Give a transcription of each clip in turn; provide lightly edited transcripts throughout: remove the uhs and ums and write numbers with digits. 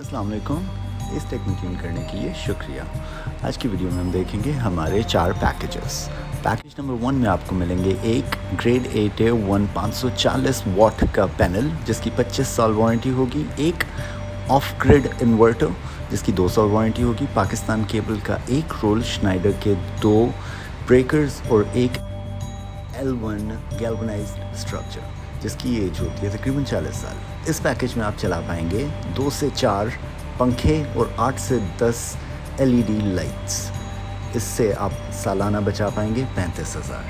अस्सलाम वालेकुम। AceTech में ट्यून करने के लिए शुक्रिया। आज की वीडियो में हम देखेंगे हमारे 4 पैकेजेस। पैकेज नंबर 1 में आपको मिलेंगे एक ग्रेड A Tier 1 540 वाट का पैनल जिसकी 25 साल वारंटी होगी, एक ऑफ ग्रिड इन्वर्टर जिसकी 2 साल वारंटी होगी, पाकिस्तान केबल का एक रोल, श्नाइडर के 2 ब्रेकर्स और एक L1 गैल्वनाइज्ड स्ट्रक्चर जिसकी एज होती है तकरीबन 40 साल। इस पैकेज में आप चला पाएंगे 2 से 4 पंखे और 8 से 10 LED लाइट्स। इससे आप सालाना बचा पाएंगे 35,000।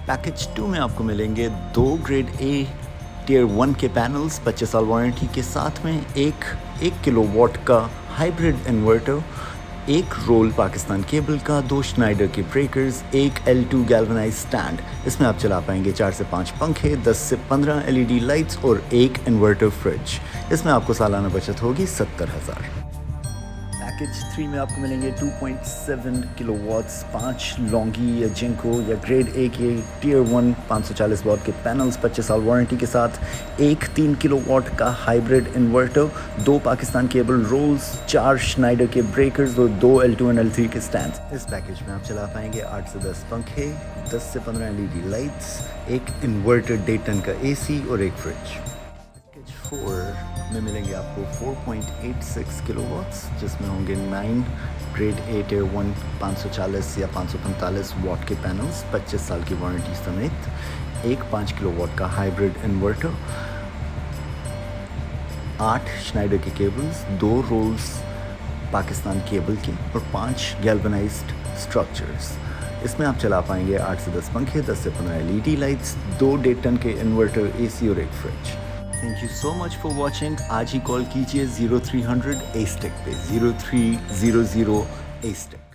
पैकेज 2 में आपको मिलेंगे 2 ग्रेड A Tier 1 के पैनल्स 25 साल वारंटी के साथ में एक किलोवाट का हाइब्रिड इन्वर्टर, एक रोल पाकिस्तान केबल का, 2 श्नाइडर के ब्रेकर्स, एक L2 गैल्वनाइज्ड स्टैंड। इसमें आप चला पाएंगे 4 से 5 पंखे, 10 से 15 LED लाइट्स और एक इन्वर्टर फ्रिज। इसमें आपको सालाना बचत होगी 70,000। पैकेज 3 में आपको मिलेंगे 2.7 किलोवाट्स 5 लॉन्गी या जिंको या ग्रेड A के Tier 1 540 वाट के पैनल्स 25 साल वारंटी के साथ, एक 3 किलोवाट का hybrid inverter, 2 Pakistan cable rolls, 4 Schneider के ब्रेकर्स और 2 L2 और L3 के स्टैंड्स। इस पैकेज में आप चला पाएंगे 8 से 10 पंखे, 10 से 15 LED लाइट्स, एक इन्वर्टर 1.5 टन का AC और एक फ्रिज। पैकेज 4 में मिलेंगे आपको 4.86 किलोवाट्स जिसमें होंगे 9 ग्रेड A Tier 1 540 या 545 वाट के पैनल्स 25 साल की वारंटी समेत, एक 5 किलोवाट का हाइब्रिड इन्वर्टर, 8 श्नाइडर के केबल्स, 2 रोल्स पाकिस्तान केबल के और 5 गैल्वनाइज्ड स्ट्रक्चर्स। इसमें आप चला पाएंगे 8 से 10 पंखे, 10 से 15 LED लाइट्स, 2 1.5 टन के इन्वर्टर AC और एक fridge. Thank you so much for watching. आज ही कॉल कीजिए 0300 AceTech पे 0300 AceTech।